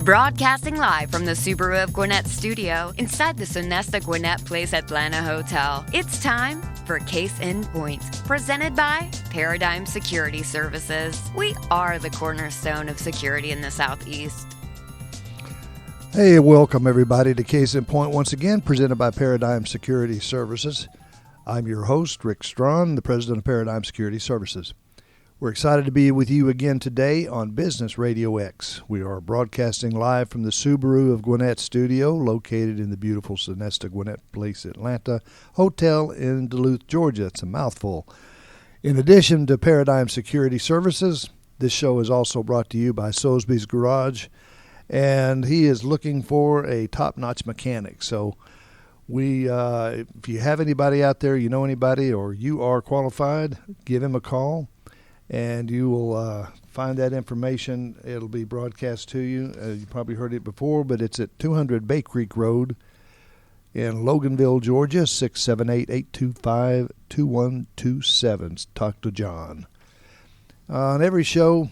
Broadcasting live from the Subaru of Gwinnett studio inside the Sonesta Gwinnett Place Atlanta Hotel. It's time for Case in Point, presented by Paradigm Security Services. We are the cornerstone of security in the Southeast. Hey, welcome everybody to Case in Point once again, presented by Paradigm Security Services. I'm your host, Rick Strawn, the president of Paradigm Security Services. We're excited to be with you again today on Business RadioX. We are broadcasting live from the Subaru of Gwinnett studio, located in the beautiful Sonesta Gwinnett Place Atlanta Hotel in Duluth, Georgia. It's a mouthful. In addition to Paradigm Security Services, this show is also brought to you by Soesby's Garage, and he is looking for a top-notch mechanic. So if you have anybody out there, you know anybody, or you are qualified, give him a call. And you will find that information. It'll be broadcast to you. You probably heard it before, but it's at 200 Bay Creek Road in Loganville, Georgia, 678-825-2127. Talk to John. On every show,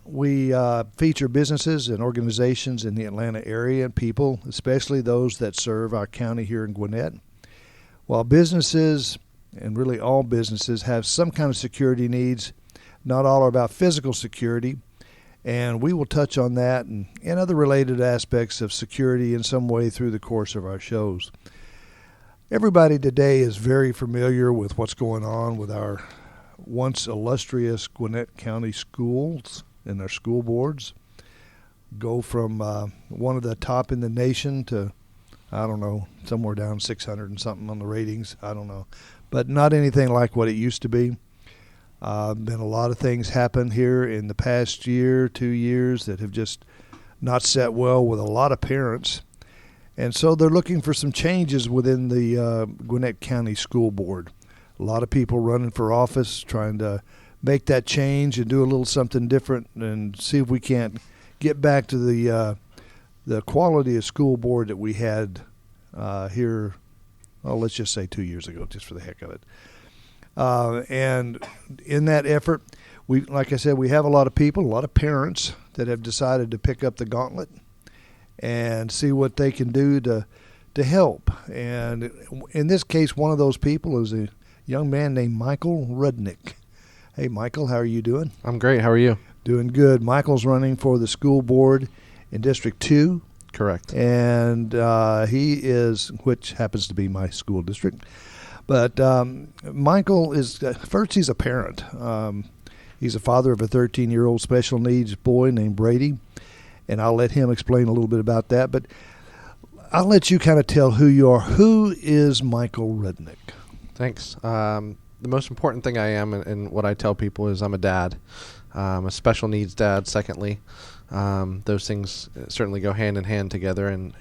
we feature businesses and organizations in the Atlanta area and people, especially those that serve our county here in Gwinnett. While businesses, and really all businesses, have some kind of security needs, not all are about physical security, and we will touch on that and other related aspects of security in some way through the course of our shows. Everybody today is very familiar with what's going on with our once illustrious Gwinnett County schools and their school boards. Go from one of the top in the nation to, I don't know, somewhere down 600 and something on the ratings. I don't know. But not anything like what it used to be. Been a lot of things happen here in the past year, 2 years, that have just not set well with a lot of parents. And so they're looking for some changes within the Gwinnett County School Board. A lot of people running for office, trying to make that change and do a little something different and see if we can't get back to the quality of school board that we had here, well, let's just say 2 years ago, just for the heck of it. And in that effort, like I said, we have a lot of people, a lot of parents that have decided to pick up the gauntlet and see what they can do to help. And in this case, one of those people is a young man named Michael Rednick. Hey, Michael, how are you doing? I'm great. How are you? Doing good. Michael's running for the school board in District 2. Correct. And he is, which happens to be my school district. But Michael is, first, he's a parent. He's a father of a 13-year-old special needs boy named Brady, and I'll let him explain a little bit about that. But I'll let you kind of tell who you are. Who is Michael Rednick? Thanks. The most important thing I am and what I tell people is I'm a dad, a special needs dad, secondly. Those things certainly go hand in hand together, and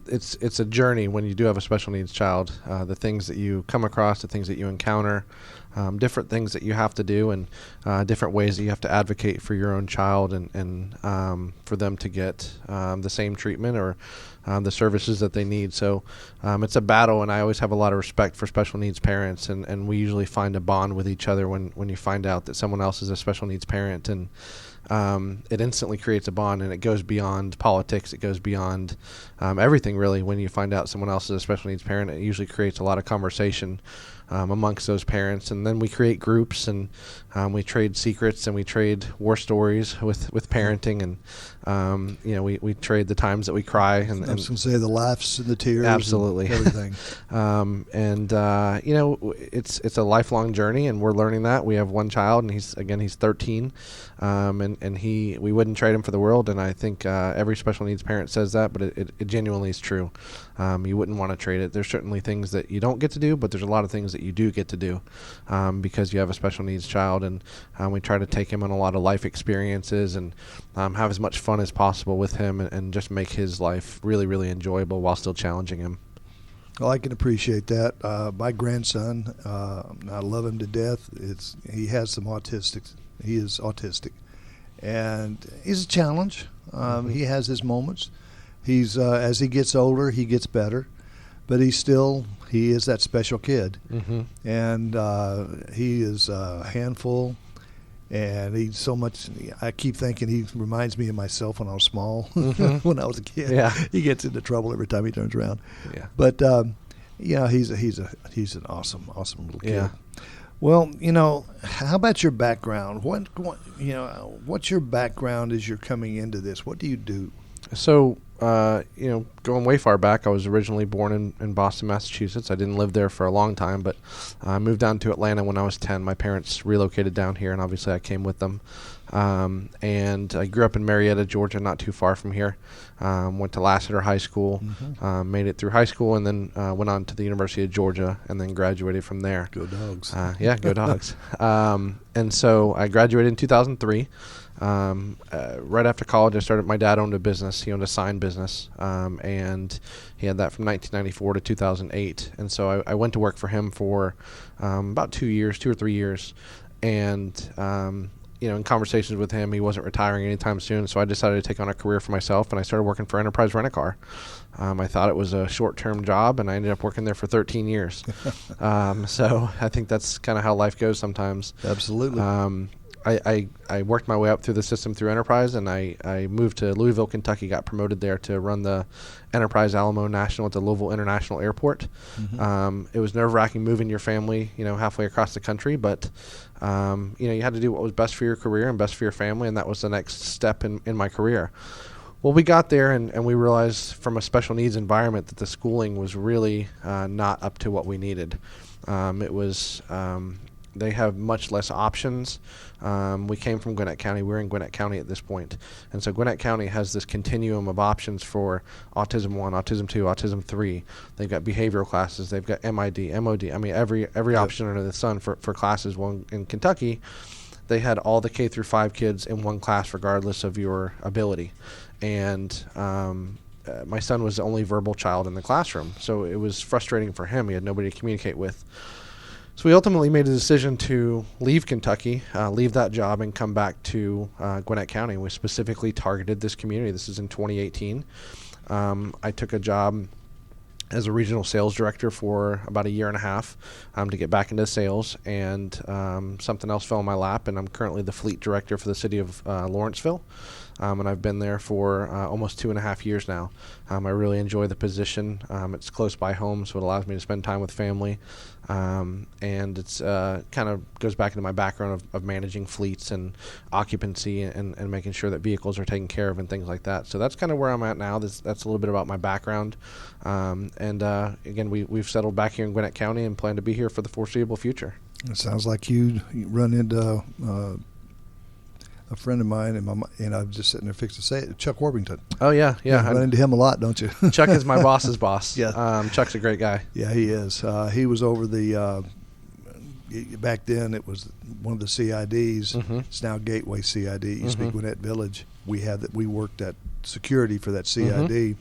it's a journey when you do have a special needs child. The things that you come across, the things that you encounter, different things that you have to do, and different ways that you have to advocate for your own child and for them to get the same treatment or the services that they need. So it's a battle, and I always have a lot of respect for special needs parents, and we usually find a bond with each other when you find out that someone else is a special needs parent, and it instantly creates a bond, and it goes beyond politics. It goes beyond everything, really. When you find out someone else is a special needs parent, it usually creates a lot of conversation amongst those parents, and then we create groups, and we trade secrets, and we trade war stories with parenting, and we trade the times that we cry, and I was going to say the laughs and the tears, absolutely, and everything. It's a lifelong journey, and we're learning that. We have one child, and he's 13, and we wouldn't trade him for the world, and I think every special needs parent says that, but it genuinely is true. You wouldn't want to trade it. There's certainly things that you don't get to do, but there's a lot of things that you do get to do because you have a special needs child, and we try to take him on a lot of life experiences and have as much fun as possible with him and just make his life really, really enjoyable while still challenging him. Well, I can appreciate that. My grandson, I love him to death. He has some autistic. He is autistic, and he's a challenge. He has his moments. He's as he gets older, he gets better, but he is that special kid, and he is a handful. And he's so much. I keep thinking he reminds me of myself when I was small, Mm-hmm. when I was a kid. Yeah. He gets into trouble every time he turns around. Yeah. But he's an awesome little kid. Yeah. Well, how about your background? What's your background as you're coming into this? What do you do? So, going way far back, I was originally born in Boston, Massachusetts. I didn't live there for a long time, but I moved down to Atlanta when I was 10. My parents relocated down here, and obviously I came with them. And I grew up in Marietta, Georgia, not too far from here. Went to Lassiter High School, made it through high school, and then went on to the University of Georgia, and then graduated from there. Go Dogs. Yeah, go Dogs. And so I graduated in 2003. Right after college, I started. My dad owned a business. He owned a sign business, and he had that from 1994 to 2008. And so I went to work for him for about 2 or 3 years. And in conversations with him, he wasn't retiring anytime soon. So I decided to take on a career for myself, and I started working for Enterprise Rent-A-Car. I thought it was a short-term job, and I ended up working there for 13 years. So I think that's kind of how life goes sometimes. Absolutely. I worked my way up through the system through Enterprise, and I moved to Louisville, Kentucky, got promoted there to run the Enterprise Alamo National at the Louisville International Airport. It was nerve-wracking moving your family, halfway across the country, but you had to do what was best for your career and best for your family, and that was the next step in my career. Well, we got there, and we realized from a special needs environment that the schooling was really not up to what we needed. It was they have much less options. We came from Gwinnett County. We're in Gwinnett County at this point. And so Gwinnett County has this continuum of options for Autism 1, Autism 2, Autism 3. They've got behavioral classes. They've got MID, MOD. I mean, every option under the sun for classes. Well, in Kentucky, they had all the K through 5 kids in one class regardless of your ability. And my son was the only verbal child in the classroom. So it was frustrating for him. He had nobody to communicate with. So we ultimately made a decision to leave Kentucky, leave that job, and come back to Gwinnett County. We specifically targeted this community. This is in 2018. I took a job as a regional sales director for about a year and a half to get back into sales, and something else fell in my lap, and I'm currently the fleet director for the city of Lawrenceville. And I've been there for almost 2.5 years now. I really enjoy the position. It's close by home, so it allows me to spend time with family. And it's kind of goes back into my background of managing fleets and occupancy and making sure that vehicles are taken care of and things like that. So that's kind of where I'm at now. That's a little bit about my background. Again, we've settled back here in Gwinnett County and plan to be here for the foreseeable future. It sounds like you run into a friend of mine, and I'm just sitting there fixing to say it, Chuck Worthington. Oh, yeah. You run into him a lot, don't you? Chuck is my boss's boss. Yeah. Chuck's a great guy. Yeah, he is. He was over the, back then it was one of the CIDs. It's now Gateway CID. It used to be Gwinnett Village. We worked at security for that CID.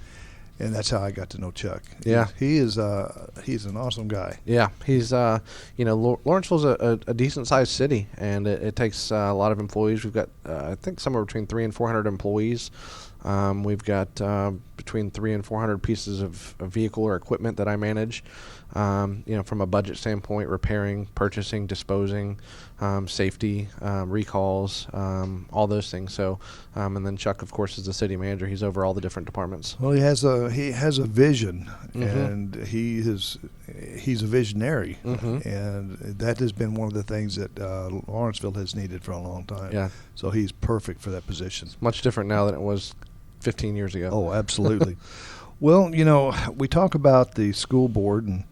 And that's how I got to know Chuck. Yeah, he's an awesome guy. Yeah, he's Lawrenceville's a decent sized city, and it takes a lot of employees. We've got I think somewhere between 300 and 400 employees. We've got between 300 and 400 pieces of vehicle or equipment that I manage. From a budget standpoint, repairing, purchasing, disposing, safety, recalls, all those things. So, and then Chuck, of course, is the city manager. He's over all the different departments. Well, he has a vision, and he's a visionary, and that has been one of the things that Lawrenceville has needed for a long time. Yeah. So he's perfect for that position. It's much different now than it was 15 years ago. Oh, absolutely. Well, we talk about the school board, and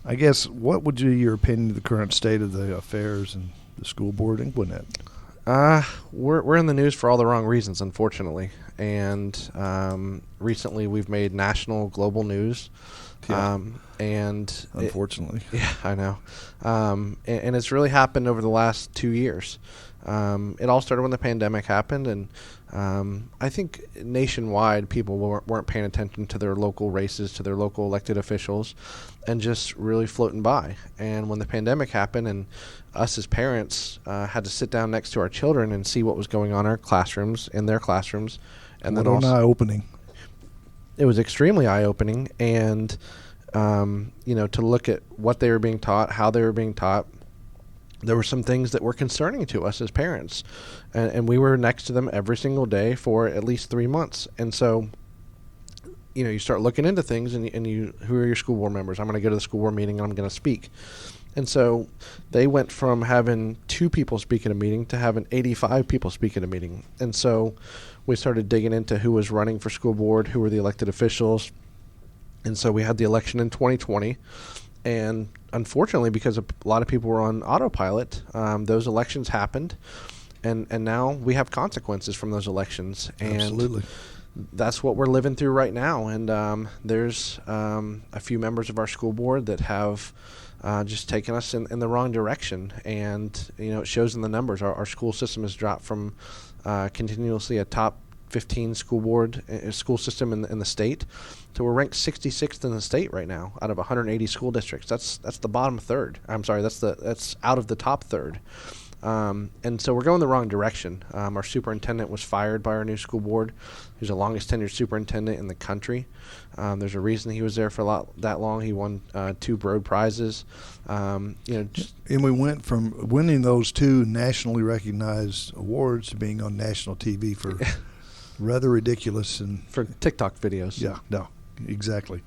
I guess what would be your opinion of the current state of the affairs in the school board in Gwinnett? We're in the news for all the wrong reasons, unfortunately. And recently we've made national, global news. Yeah. And unfortunately. I know. And it's really happened over the last 2 years. It all started when the pandemic happened, and I think nationwide people weren't paying attention to their local races, to their local elected officials, and just really floating by. And when the pandemic happened and us as parents had to sit down next to our children and see what was going on in their classrooms. And what then an eye-opening. It was extremely eye-opening, and to look at what they were being taught, how they were being taught, there were some things that were concerning to us as parents, and we were next to them every single day for at least 3 months. And so, you start looking into things, and who are your school board members? I'm going to go to the school board meeting and I'm going to speak. And so they went from having 2 people speak at a meeting to having 85 people speak at a meeting. And so we started digging into who was running for school board, who were the elected officials. And so we had the election in 2020. And unfortunately, because a lot of people were on autopilot, those elections happened, and now we have consequences from those elections. And Absolutely. That's what we're living through right now. And there's a few members of our school board that have just taken us in the wrong direction. And, it shows in the numbers. Our school system has dropped from continuously a top 15 school system in the state, so we're ranked 66th in the state right now out of 180 school districts. That's the bottom third. I'm sorry, that's out of the top third. And so we're going the wrong direction. Our superintendent was fired by our new school board. He's the longest tenured superintendent in the country. There's a reason he was there for that long. He won 2 Broad prizes. And we went from winning those 2 nationally recognized awards to being on national TV for rather ridiculous and for TikTok videos. Yeah, no, exactly.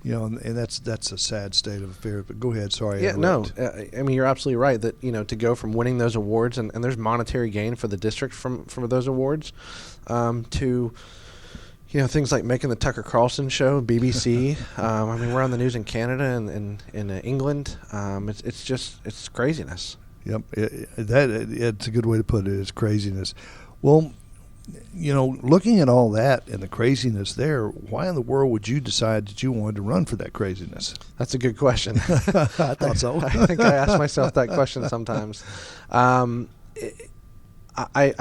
And that's a sad state of affairs. But go ahead, sorry. Yeah, no, I mean, you're absolutely right that to go from winning those awards and there's monetary gain for the district from those awards, to things like making the Tucker Carlson show, BBC. I mean, we're on the news in Canada and in England. It's craziness. Yep, it's a good way to put it. It's craziness. Well, looking at all that and the craziness there, why in the world would you decide that you wanted to run for that craziness? That's a good question. I thought so. I think I ask myself that question sometimes. I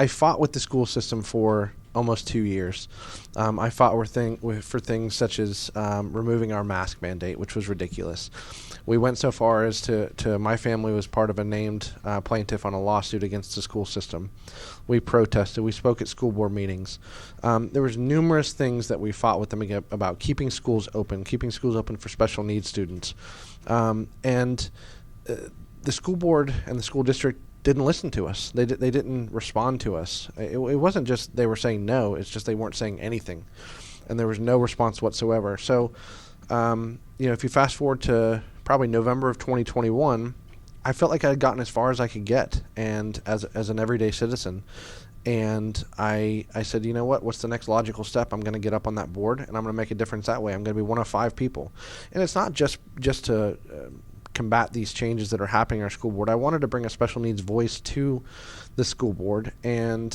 fought with the school system for almost 2 years. I fought for things such as removing our mask mandate, which was ridiculous. We went so far as to my family was part of a named plaintiff on a lawsuit against the school system. We protested. We spoke at school board meetings. There was numerous things that we fought with them about keeping schools open for special needs students. And the school board and the school district didn't listen to us. They didn't respond to us. It wasn't just they were saying no. It's just they weren't saying anything. And there was no response whatsoever. So, if you fast forward to probably November of 2021, I felt like I had gotten as far as I could get, and as an everyday citizen. And I said, what's the next logical step? I'm going to get up on that board, and I'm going to make a difference that way. I'm going to be one of 5 people. And it's not just to combat these changes that are happening in our school board. I wanted to bring a special needs voice to the school board and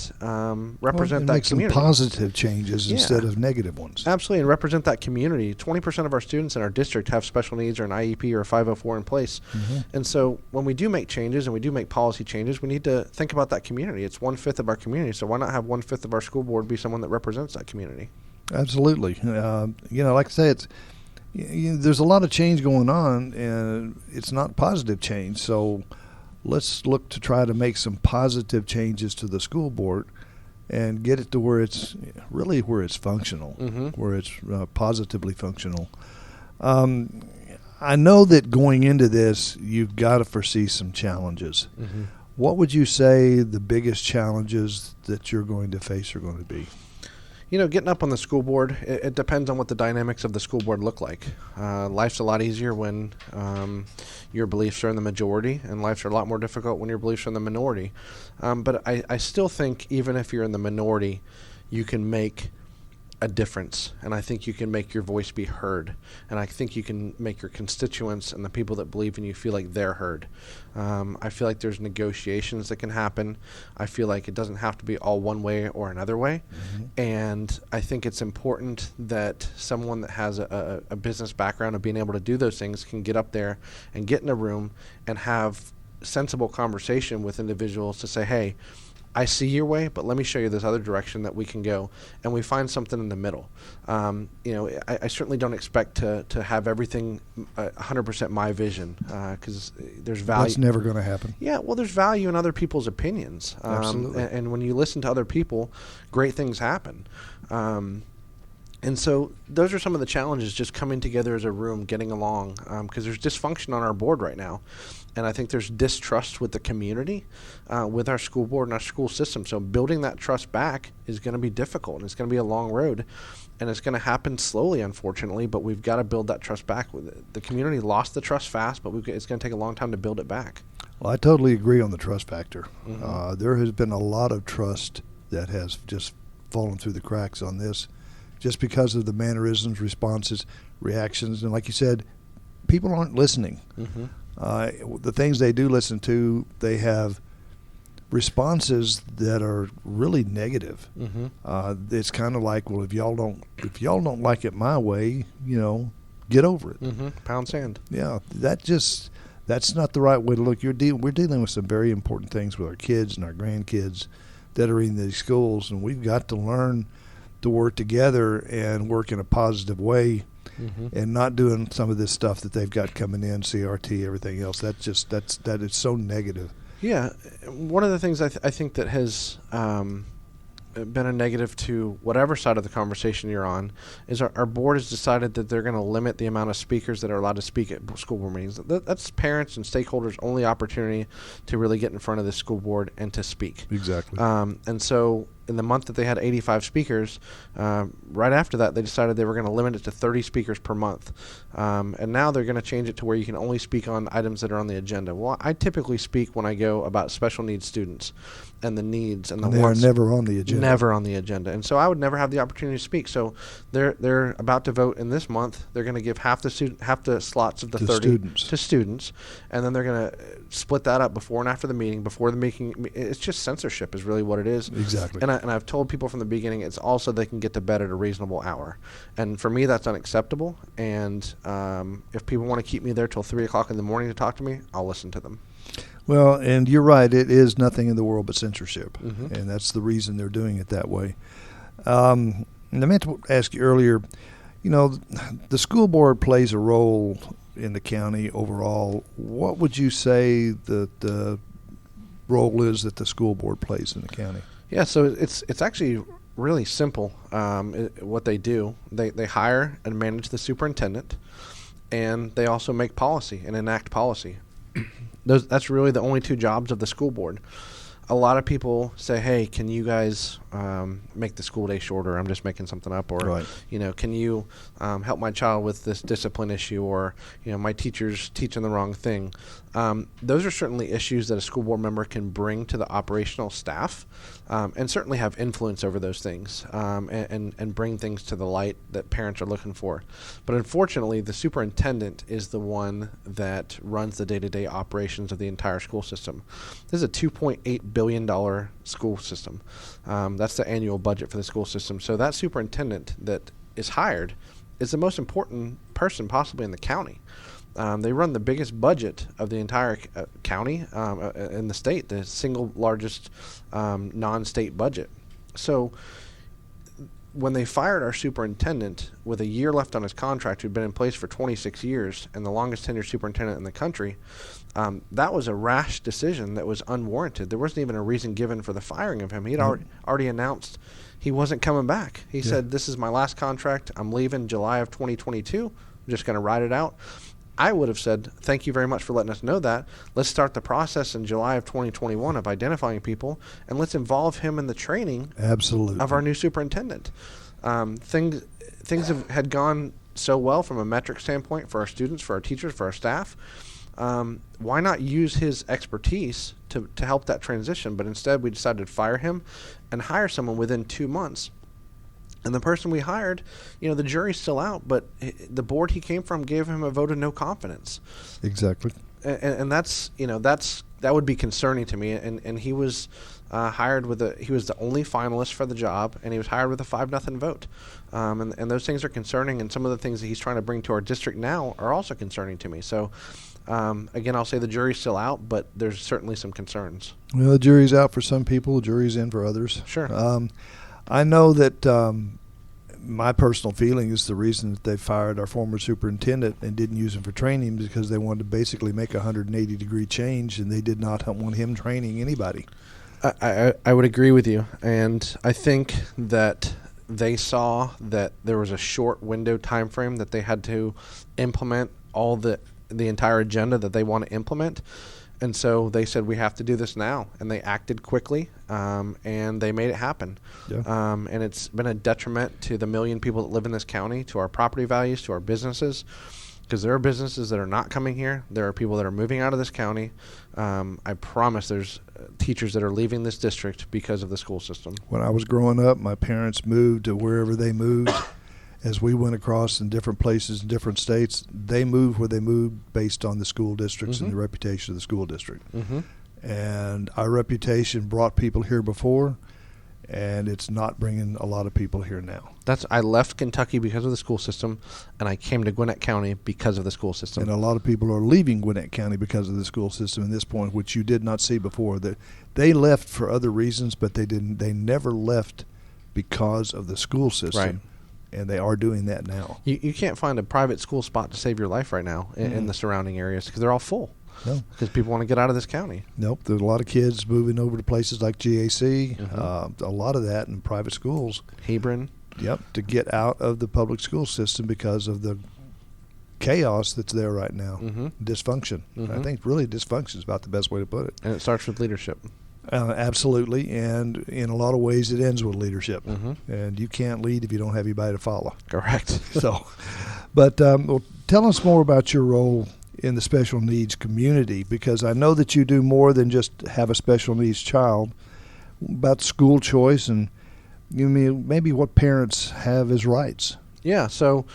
represent that community. Make some positive changes instead of negative ones. Absolutely, and represent that community. 20% of our students in our district have special needs or an IEP or a 504 in place. Mm-hmm. And so when we do make changes and we do make policy changes, we need to think about that community. It's 1/5 of our community, so why not have 1/5 of our school board be someone that represents that community? Absolutely. Like I say, there's a lot of change going on, and it's not positive change. So let's look to try to make some positive changes to the school board and get it to where it's functional, mm-hmm. where it's positively functional. I know that going into this, you've got to foresee some challenges. Mm-hmm. What would you say the biggest challenges that you're going to face are going to be? Getting up on the school board, it depends on what the dynamics of the school board look like. Life's a lot easier when your beliefs are in the majority, and life's a lot more difficult when your beliefs are in the minority. But I still think even if you're in the minority, you can make a difference, and I think you can make your voice be heard, and I think you can make your constituents and the people that believe in you feel like they're heard. I feel like there's negotiations that can happen. I feel like it doesn't have to be all one way or another way, mm-hmm. and I think it's important that someone that has a business background of being able to do those things can get up there and get in a room and have sensible conversation with individuals to say, hey, I see your way, but let me show you this other direction that we can go, and we find something in the middle. I certainly don't expect to have everything 100% my vision, because there's value. That's never going to happen. Yeah, well, there's value in other people's opinions. Absolutely. And when you listen to other people, great things happen. And so those are some of the challenges, just coming together as a room, getting along, because there's dysfunction on our board right now. And I think there's distrust with the community, with our school board and our school system. So building that trust back is going to be difficult, and it's going to be a long road. And it's going to happen slowly, unfortunately, but we've got to build that trust back. The community lost the trust fast, but it's going to take a long time to build it back. Well, I totally agree on the trust factor. There has been a lot of trust that has just fallen through the cracks on this, just because of the mannerisms, responses, reactions. And like you said, people aren't listening. The things they do listen to, they have responses that are really negative. It's kind of like, well, if y'all don't like it my way, get over it. Pound sand. Yeah, that's not the right way to look. We're dealing with some very important things with our kids and our grandkids that are in these schools, and we've got to learn to work together and work in a positive way, and not doing some of this stuff that they've got coming in, CRT, everything else. That is so negative. Yeah, one of the things I think that has been a negative to whatever side of the conversation you're on is our board has decided that they're going to limit the amount of speakers that are allowed to speak at school board meetings. That's parents and stakeholders' only opportunity to really get in front of the school board and to speak. Exactly. And so in the month that they had 85 speakers, right after that they decided they were going to limit it to 30 speakers per month. And now they're going to change it to where you can only speak on items that are on the agenda. Well, I typically speak when I go about special needs students and the needs and the wants. They are never on the agenda. Never on the agenda. And so I would never have the opportunity to speak. So they're about to vote in this month. They're going to give half the slots of the 30 to students, and then they're going to split that up before and after the meeting. Before the meeting, it's just censorship is really what it is. Exactly. And I've told people from the beginning, it's also they can get to bed at a reasonable hour. And for me, that's unacceptable. And if people want to keep me there till 3 o'clock in the morning to talk to me, I'll listen to them. Well, and you're right. It is nothing in the world but censorship, and that's the reason they're doing it that way. And I meant to ask you earlier, the school board plays a role in the county overall. What would you say the role is that the school board plays in the county? Yeah, so it's actually really simple. What they do, they hire and manage the superintendent, and they also make policy and enact policy. That's really the only two jobs of the school board. A lot of people say, hey, can you guys make the school day shorter? I'm just making something up. Or, right. Can you help my child with this discipline issue? Or, my teacher's teaching the wrong thing. Those are certainly issues that a school board member can bring to the operational staff and certainly have influence over those things and bring things to the light that parents are looking for. But unfortunately, the superintendent is the one that runs the day-to-day operations of the entire school system. This is a $2.8 billion school system. That's the annual budget for the school system. So that superintendent that is hired is the most important person possibly in the county. They run the biggest budget of the entire county in the state, the single largest non-state budget. So when they fired our superintendent with a year left on his contract, who'd been in place for 26 years and the longest tenured superintendent in the country, that was a rash decision that was unwarranted. There wasn't even a reason given for the firing of him. He'd already announced he wasn't coming back. He said, this is my last contract. I'm leaving July of 2022. I'm just going to ride it out. I would have said, thank you very much for letting us know that. Let's start the process in July of 2021 of identifying people, and let's involve him in the training of our new superintendent. Things had gone so well from a metric standpoint for our students, for our teachers, for our staff. Why not use his expertise to help that transition? But instead, we decided to fire him and hire someone within 2 months. And the person we hired, the jury's still out, but the board he came from gave him a vote of no confidence. Exactly. And that's that would be concerning to me. And he was hired he was the only finalist for the job, and he was hired with a 5-0 vote. And those things are concerning, and some of the things that he's trying to bring to our district now are also concerning to me. So, again, I'll say the jury's still out, but there's certainly some concerns. Well, the jury's out for some people, the jury's in for others. Sure. I know that my personal feeling is the reason that they fired our former superintendent and didn't use him for training because they wanted to basically make a 180-degree change, and they did not want him training anybody. I would agree with you, and I think that they saw that there was a short window time frame that they had to implement all the entire agenda that they want to implement. And so they said, we have to do this now. And they acted quickly, and they made it happen. Yeah. And it's been a detriment to the million people that live in this county, to our property values, to our businesses, because there are businesses that are not coming here. There are people that are moving out of this county. I promise there's teachers that are leaving this district because of the school system. When I was growing up, my parents moved to wherever they moved. As we went across in different places in different states, they moved where they moved based on the school districts and the reputation of the school district. And our reputation brought people here before, and it's not bringing a lot of people here now. I left Kentucky because of the school system, and I came to Gwinnett County because of the school system. And a lot of people are leaving Gwinnett County because of the school system at this point, which you did not see before. That they left for other reasons, but they never left because of the school system. Right. And they are doing that now. You can't find a private school spot to save your life right now in the surrounding areas because they're all full. No. Because people want to get out of this county. Nope. There's a lot of kids moving over to places like GAC, a lot of that in private schools. Hebron. Yep, to get out of the public school system because of the chaos that's there right now. Dysfunction. I think really dysfunction is about the best way to put it. And it starts with leadership. Absolutely, and in a lot of ways it ends with leadership. And you can't lead if you don't have anybody to follow. Correct. But well, tell us more about your role in the special needs community, because I know that you do more than just have a special needs child, about school choice and maybe what parents have as rights. Yeah, so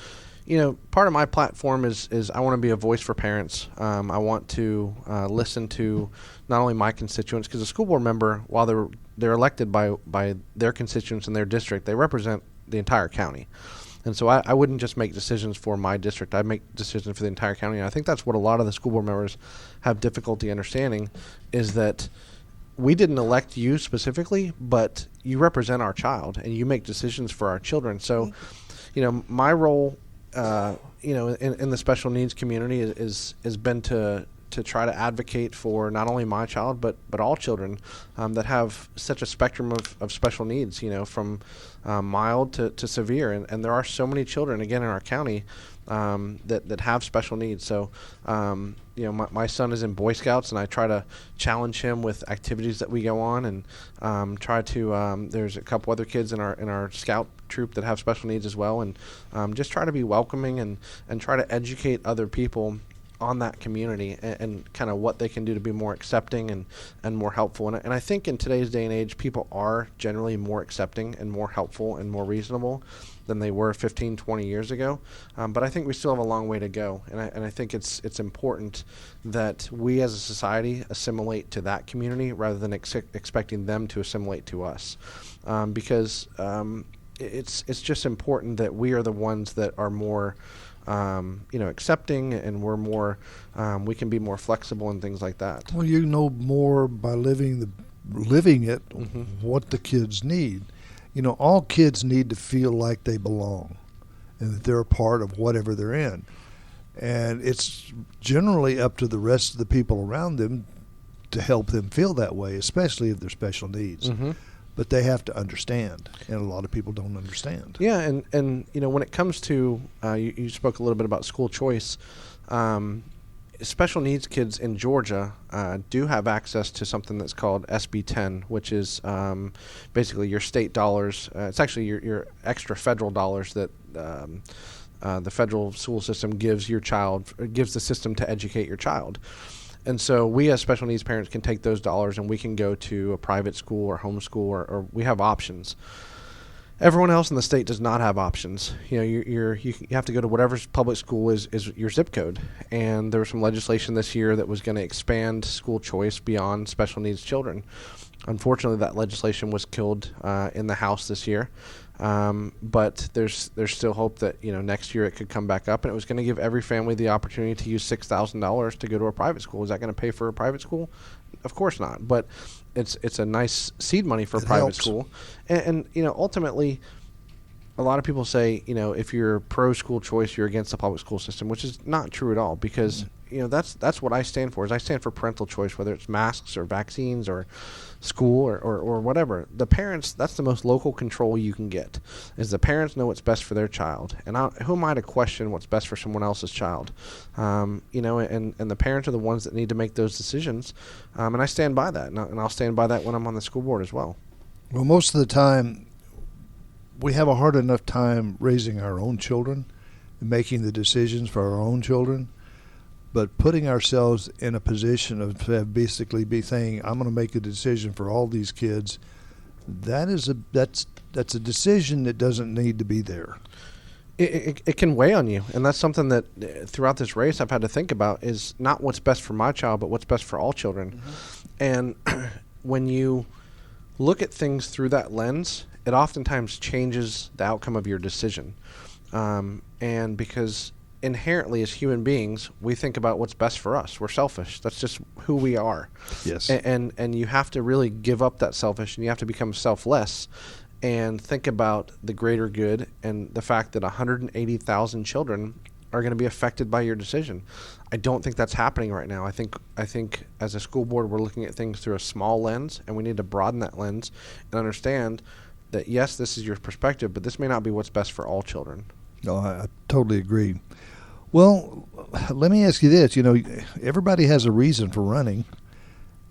part of my platform is I want to be a voice for parents. I want to listen to not only my constituents, because a school board member, while they're elected by their constituents in their district, they represent the entire county. And so I wouldn't just make decisions for my district. I'd make decisions for the entire county. And I think that's what a lot of the school board members have difficulty understanding, is that we didn't elect you specifically, but you represent our child and you make decisions for our children. So, my role, in the special needs community has been to try to advocate for not only my child, but all children that have such a spectrum of special needs, from mild to severe. And there are so many children, again, in our county that have special needs. So, my son is in Boy Scouts, and I try to challenge him with activities that we go on, and try to. There's a couple other kids in our scout troop that have special needs as well, and just try to be welcoming and try to educate other people on that community and kind of what they can do to be more accepting and more helpful. And I think in today's day and age, people are generally more accepting and more helpful and more reasonable than they were 15, 20 years ago. But I think we still have a long way to go. And I think it's important that we as a society assimilate to that community rather than expecting them to assimilate to us. Because it's just important that we are the ones that are more accepting, and we're more, we can be more flexible and things like that. Well, more by living it, what the kids need. All kids need to feel like they belong and that they're a part of whatever they're in. And it's generally up to the rest of the people around them to help them feel that way, especially if they're special needs. But they have to understand, and a lot of people don't understand. Yeah, and when it comes to, you spoke a little bit about school choice, special needs kids in Georgia do have access to something that's called SB 10, which is basically your state dollars. It's actually your extra federal dollars that the federal school system gives the system to educate your child. And so we as special needs parents can take those dollars and we can go to a private school or homeschool, or we have options. Everyone else in the state does not have options. You have to go to whatever public school is your zip code. And there was some legislation this year that was going to expand school choice beyond special needs children. Unfortunately, that legislation was killed in the House this year. But there's still hope that next year it could come back up, and it was going to give every family the opportunity to use $6,000 to go to a private school. Is that going to pay for a private school? Of course not. But it's a nice seed money for a private school, and ultimately, a lot of people say, if you're pro school choice, you're against the public school system, which is not true at all, because that's what I stand for. Is I stand for parental choice, whether it's masks or vaccines or school or whatever. The parents, that's the most local control you can get, is the parents know what's best for their child. And who am I to question what's best for someone else's child? And the parents are the ones that need to make those decisions. And I stand by that, and I'll stand by that when I'm on the school board as well. Well, most of the time, we have a hard enough time raising our own children and making the decisions for our own children. But putting ourselves in a position of basically be saying, I'm going to make a decision for all these kids, that's a decision that doesn't need to be there. It can weigh on you, and that's something that throughout this race I've had to think about, is not what's best for my child, but what's best for all children. Mm-hmm. And when you look at things through that lens, it oftentimes changes the outcome of your decision. And because inherently as human beings, we think about what's best for us. We're selfish. That's just who we are. Yes. And you have to really give up that selfish, and you have to become selfless and think about the greater good and the fact that 180,000 children are going to be affected by your decision. I don't think that's happening right now. I think as a school board, we're looking at things through a small lens, and we need to broaden that lens and understand that, yes, this is your perspective, but this may not be what's best for all children. No, I totally agree. Well, let me ask you this. Everybody has a reason for running.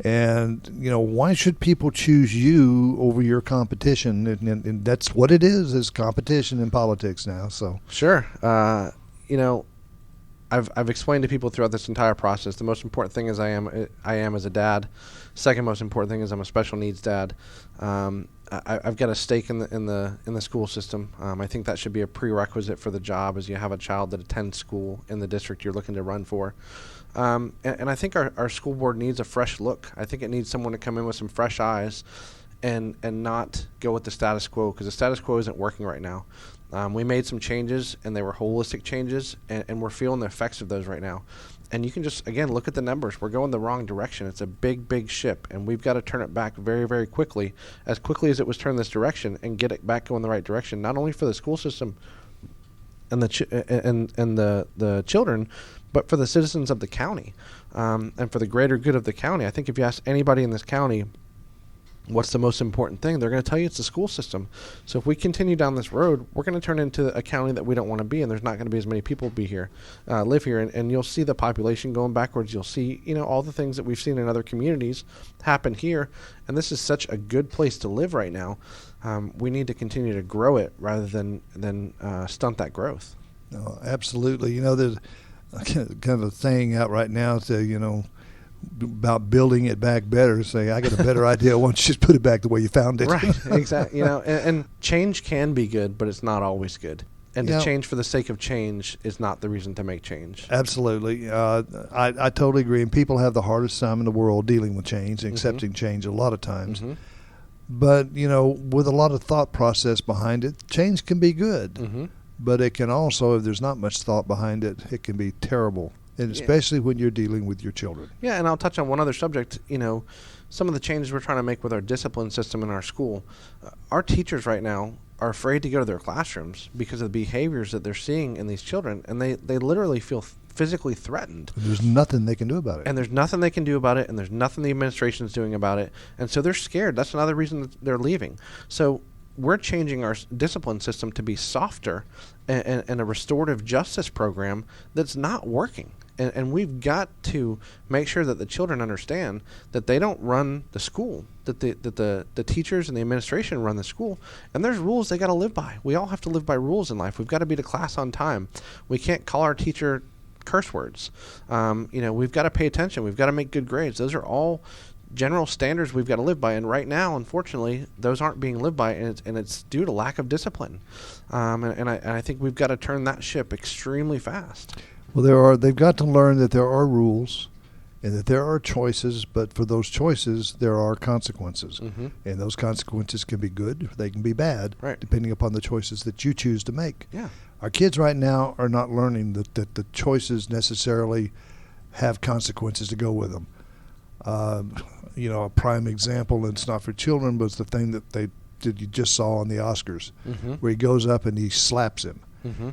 And, why should people choose you over your competition? And that's what it is competition in politics now. So Sure. I've explained to people throughout this entire process, the most important thing is I am as a dad. Second most important thing is I'm a special needs dad. I've got a stake in the school system. I think that should be a prerequisite for the job, as you have a child that attends school in the district you're looking to run for. And I think our school board needs a fresh look. I think it needs someone to come in with some fresh eyes and not go with the status quo, because the status quo isn't working right now. We made some changes, and they were holistic changes, and we're feeling the effects of those right now. And you can just, again, look at the numbers. We're going the wrong direction. It's a big, big ship, and we've got to turn it back very, very quickly as it was turned this direction, and get it back going the right direction, not only for the school system and the children, but for the citizens of the county, and for the greater good of the county. I think if you ask anybody in this county what's the most important thing, they're going to tell you it's the school system. So if we continue down this road, we're going to turn into a county that we don't want to be, and there's not going to be as many people live here, and you'll see the population going backwards. You'll see, all the things that we've seen in other communities happen here, and this is such a good place to live right now. We need to continue to grow it rather than stunt that growth. No, absolutely. There's kind of a saying out right now to, about building it back better. Say, I got a better idea. Why don't you just put it back the way you found it? Right, exactly. And change can be good, but it's not always good. And to change for the sake of change is not the reason to make change. Absolutely. I totally agree. And people have the hardest time in the world dealing with change and accepting change a lot of times. Mm-hmm. But, with a lot of thought process behind it, change can be good. Mm-hmm. But it can also, if there's not much thought behind it, it can be terrible. And especially when you're dealing with your children. Yeah, and I'll touch on one other subject. Some of the changes we're trying to make with our discipline system in our school. Our teachers right now are afraid to go to their classrooms because of the behaviors that they're seeing in these children, and they literally feel physically threatened. There's nothing they can do about it. And there's nothing they can do about it, and there's nothing the administration's doing about it. And so they're scared. That's another reason that they're leaving. So we're changing our discipline system to be softer and a restorative justice program that's not working. And we've got to make sure that the children understand that they don't run the school, that the teachers and the administration run the school, and there's rules they got to live by. We all have to live by rules in life. We've got to be to class on time. We can't call our teacher curse words. We've got to pay attention. We've got to make good grades. Those are all general standards we've got to live by, and right now, unfortunately, those aren't being lived by, and it's due to lack of discipline. And I think we've got to turn that ship extremely fast. Well, they've got to learn that there are rules and that there are choices, but for those choices, there are consequences. Mm-hmm. And those consequences can be good or they can be bad, right, depending upon the choices that you choose to make. Yeah. Our kids right now are not learning that the choices necessarily have consequences to go with them. A prime example, and it's not for children, but it's the thing that they that you just saw on the Oscars, Mm-hmm. where he goes up and he slaps him. Mm-hmm.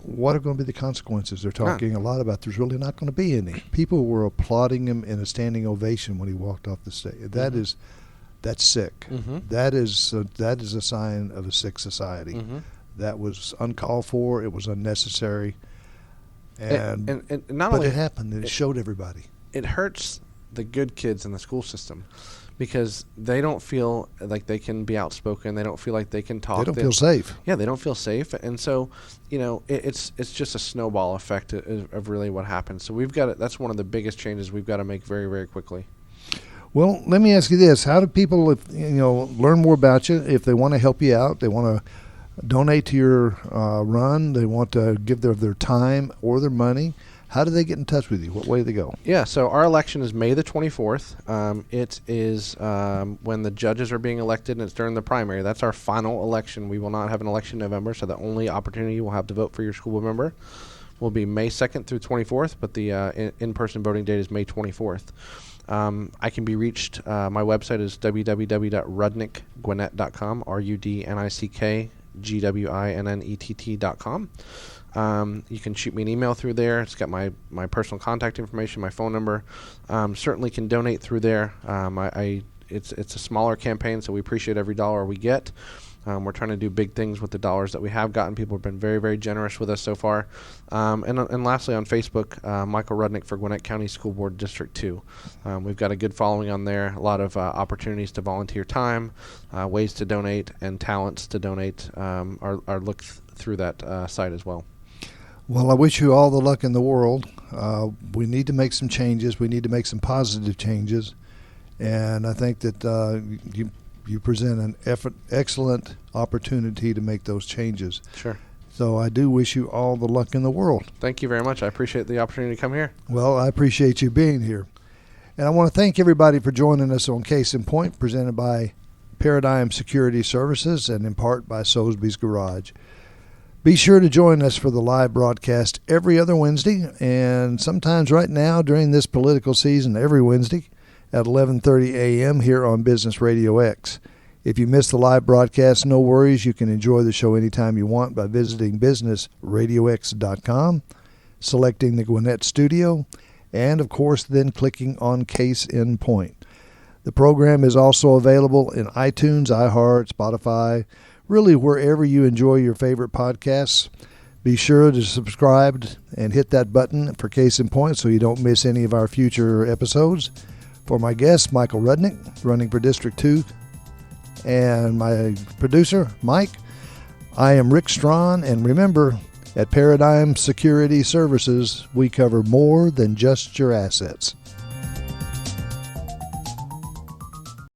What are going to be the consequences? They're talking a lot about. There's really not going to be any. People were applauding him in a standing ovation when he walked off the stage. That's sick. Mm-hmm. That is a sign of a sick society. Mm-hmm. That was uncalled for. It was unnecessary. And not but only it happened, and it showed everybody. it hurts the good kids in the school system because they don't feel like they can be outspoken. They don't feel like they can talk. They don't feel safe. Yeah, they don't feel safe, and so it's just a snowball effect of really what happens. So we've got that's one of the biggest changes we've got to make very, very quickly. Well, let me ask you this: how do people, learn more about you? If they want to help you out, they want to donate to your run, they want to give their time or their money. How do they get in touch with you? What way do they go? Yeah, so our election is May the 24th. It is when the judges are being elected, and it's during the primary. That's our final election. We will not have an election in November, so the only opportunity you will have to vote for your school board member will be May 2nd through 24th, but the in-person voting date is May 24th. I can be reached. My website is www.rudnickgwinnett.com, RUDNICKGWINNETT.com. You can shoot me an email through there. It's got my personal contact information, my phone number. Certainly can donate through there. It's a smaller campaign, so we appreciate every dollar we get. We're trying to do big things with the dollars that we have gotten. People have been very, very generous with us so far. And lastly, on Facebook, Michael Rednick for Gwinnett County School Board District 2. We've got a good following on there, a lot of opportunities to volunteer time, ways to donate, and talents to donate are looked through that site as well. Well, I wish you all the luck in the world. We need to make some changes. We need to make some positive changes. And I think that you present an excellent opportunity to make those changes. Sure. So I do wish you all the luck in the world. Thank you very much. I appreciate the opportunity to come here. Well, I appreciate you being here. And I want to thank everybody for joining us on Case in Point, presented by Paradigm Security Services and in part by Soulsby's Garage. Be sure to join us for the live broadcast every other Wednesday, and sometimes right now during this political season, every Wednesday at 11:30 a.m. here on Business RadioX. If you miss the live broadcast, no worries. You can enjoy the show anytime you want by visiting businessradiox.com, selecting the Gwinnett studio, and, of course, then clicking on Case in Point. The program is also available in iTunes, iHeart, Spotify, really wherever you enjoy your favorite podcasts. Be sure to subscribe and hit that button for Case in Point so you don't miss any of our future episodes. For my guest, Michael Rednick, running for District 2, and my producer, Mike, I am Rick Strawn, and remember, at Paradigm Security Services, we cover more than just your assets.